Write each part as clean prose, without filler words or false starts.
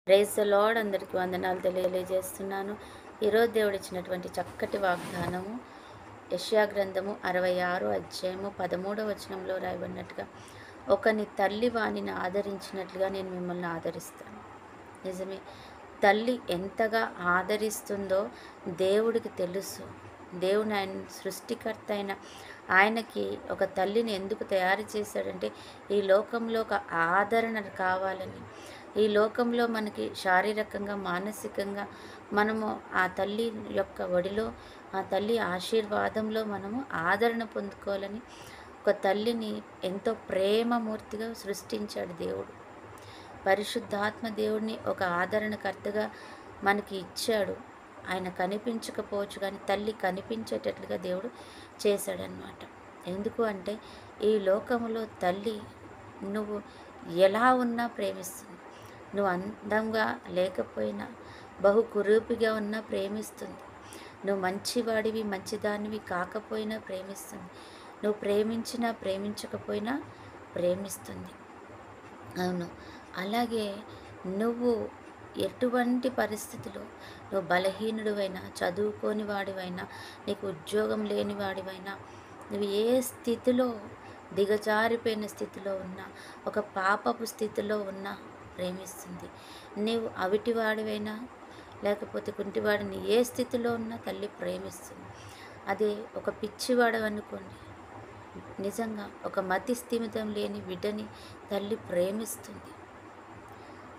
Praise the lord. అందరికీ వందనాలు తెలియజేస్తున్నాను. ఈరోజు దేవుడు ఇచ్చినటువంటి చక్కటి వాగ్దానము యెషయా గ్రంథము 66 అధ్యాయము 13వ వచనంలో రాయబడినట్టుగా, ఒకని తల్లి వానిని ఆదరించినట్లుగా నేను మిమ్మల్ని ఆదరిస్తాను. నిజమే, తల్లి ఎంతగా ఆదరిస్తుందో దేవుడికి తెలుసు. దేవుని ఆయన సృష్టికర్త అయిన ఆయనకి ఒక తల్లిని ఎందుకు తయారు చేశాడంటే, ఈ లోకంలో ఒక ఆదరణ కావాలని. ఈ లోకంలో మనకి శారీరకంగా, మానసికంగా మనము ఆ తల్లి యొక్క ఒడిలో, ఆ తల్లి ఆశీర్వాదంలో మనము ఆదరణ పొందుకోవాలని ఒక తల్లిని ఎంతో ప్రేమమూర్తిగా సృష్టించాడు దేవుడు. పరిశుద్ధాత్మ దేవుడిని ఒక ఆదరణకర్తగా మనకి ఇచ్చాడు. ఆయన కనిపించకపోవచ్చు కానీ తల్లి కనిపించేటట్లుగా దేవుడు చేశాడనమాట. ఎందుకు అంటే, ఈ లోకంలో తల్లి నువ్వు ఎలా ఉన్నా ప్రేమిస్తుంది. నువ్వు అందంగా లేకపోయినా, బహు కురూపిగా ఉన్నా ప్రేమిస్తుంది. నువ్వు మంచివాడివి, మంచిదానివి కాకపోయినా ప్రేమిస్తుంది. నువ్వు ప్రేమించినా ప్రేమించకపోయినా ప్రేమిస్తుంది. అవును, అలాగే నువ్వు ఎటువంటి పరిస్థితిలో, నువ్వు బలహీనుడివైనా, చదువుకోని వాడివైనా, నీకు ఉద్యోగం లేని వాడివైనా, నువ్వు ఏ స్థితిలో, దిగజారిపోయిన స్థితిలో ఉన్నా, ఒక పాపపు స్థితిలో ఉన్నా ప్రేమిస్తుంది. నీవు అవిటివాడివైనా లేకపోతే కుంటివాడిని ఏ స్థితిలో ఉన్నా తల్లి ప్రేమిస్తుంది. అదే ఒక పిచ్చివాడు అనుకోండి, నిజంగా ఒక మతి స్థిమితం లేని బిడ్డని తల్లి ప్రేమిస్తుంది.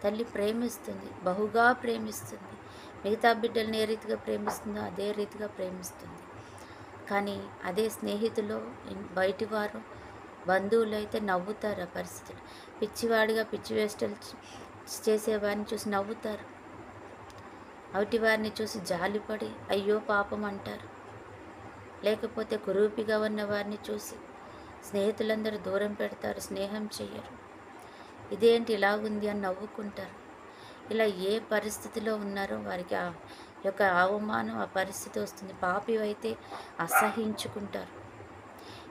తల్లి ప్రేమిస్తుంది, బహుగా ప్రేమిస్తుంది. మిగతా బిడ్డల్ని ఏ రీతిగా ప్రేమిస్తుందో అదే రీతిగా ప్రేమిస్తుంది. కానీ అదే స్నేహితులు, బయటివారు, బంధువులు అయితే నవ్వుతారు. ఆ పరిస్థితులు పిచ్చివాడిగా పిచ్చి వేష్టలు చేసేవారిని చూసి నవ్వుతారు. అవిటి వారిని చూసి జాలిపడి అయ్యో పాపం అంటారు. లేకపోతే కురూపిగా ఉన్న వారిని చూసి స్నేహితులందరూ దూరం పెడతారు, స్నేహం చెయ్యరు. ఇదేంటి ఇలాగుంది అని నవ్వుకుంటారు. ఇలా ఏ పరిస్థితిలో ఉన్నారో వారికి ఆ యొక్క అవమానం, ఆ పరిస్థితి వస్తుంది. పాపివైతే అసహించుకుంటారు.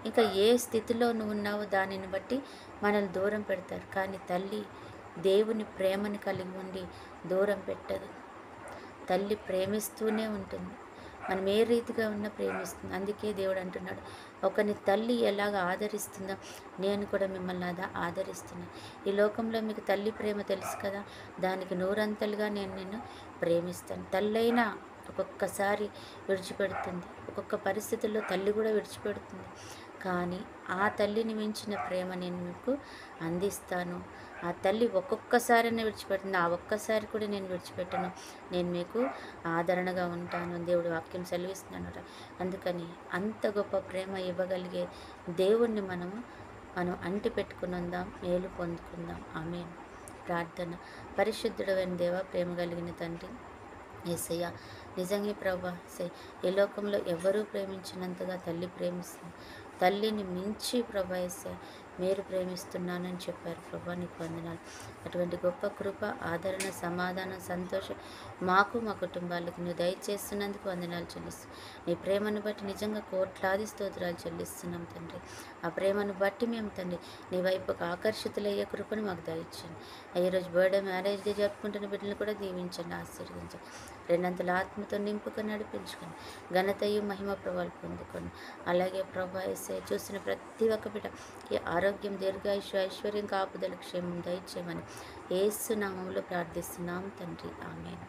ఇంకా ఏ స్థితిలో నువ్వు ఉన్నావో దానిని బట్టి మనల్ని దూరం పెడతారు. కానీ తల్లి దేవుని ప్రేమను కలిగి ఉండి దూరం పెట్టదు. తల్లి ప్రేమిస్తూనే ఉంటుంది. మనం ఏ రీతిగా ఉన్నా ప్రేమిస్తుంది. అందుకే దేవుడు అంటున్నాడు, ఒకని తల్లి ఎలాగ ఆదరిస్తుందో నేను కూడా మిమ్మల్ని ఆదరిస్తున్నాను. ఈ లోకంలో మీకు తల్లి ప్రేమ తెలుసు కదా, దానికి నూరంతలుగా నేను నిన్ను ప్రేమిస్తాను. తల్లైనా ఒక్కొక్కసారి విడిచిపెడుతుంది, ఒక్కొక్క పరిస్థితుల్లో తల్లి కూడా విడిచిపెడుతుంది. కానీ ఆ తల్లిని మించిన ప్రేమ నేను మీకు అందిస్తాను. ఆ తల్లి ఒక్కొక్కసారైనా విడిచిపెడుతుంది, ఆ ఒక్కసారి కూడా నేను విడిచిపెట్టను. నేను మీకు ఆదరణగా ఉంటాను. దేవుడు వాక్యం సెలవిస్తున్నాను. అందుకని అంత గొప్ప ప్రేమ ఇవ్వగలిగే దేవుణ్ణి మనం అంటి పెట్టుకుని ఉందాం, మేలు పొందుకుందాం. ఆమేన్. ప్రార్థన. పరిశుద్ధుడైన దేవ, ప్రేమ కలిగిన తండ్రి యేసయ్య, నిజంగా ప్రభా, ఈ లోకంలో ఎవరూ ప్రేమించినంతగా తల్లి ప్రేమిస్తుంది. తల్లిని మించి ప్రభా యేసయ్య మీరు ప్రేమిస్తున్నానని చెప్పారు. ప్రభా నీకు వందనాలు. అటువంటి గొప్ప కృప, ఆదరణ, సమాధానం, సంతోషం మాకు, మా కుటుంబాలకు నువ్వు దయచేస్తున్నందుకు వందనాలు చెల్లిస్తున్నాం. నీ ప్రేమను బట్టి నిజంగా కోట్లాది స్తోత్రాలు చెల్లిస్తున్నాం తండ్రి. ఆ ప్రేమను బట్టి మేము తండ్రి నీ వైపుకు ఆకర్షితులయ్యే కృపను మాకు దయచేయండి. ఈరోజు బర్త్డే, మ్యారేజ్ డే జరుపుకుంటున్న బిడ్డలను కూడా దీవించండి, ఆశీర్వదించండి. రెండంతల ఆత్మతో నింపుకొని నడిపించుకొని ఘనతయు మహిమ ప్రభావాలు పొందుకొని, అలాగే ప్రభా యేసయ్య చూసిన ప్రతి ఒక్క బిడ్డ ఈ ఆరోగ్యం, దీర్ఘాయుష్, ఐశ్వర్యం, కాపుదల, క్షేమం దయచేయమని యేసు నామములో ప్రార్థిస్తున్నాం తండ్రి. ఆమేన్.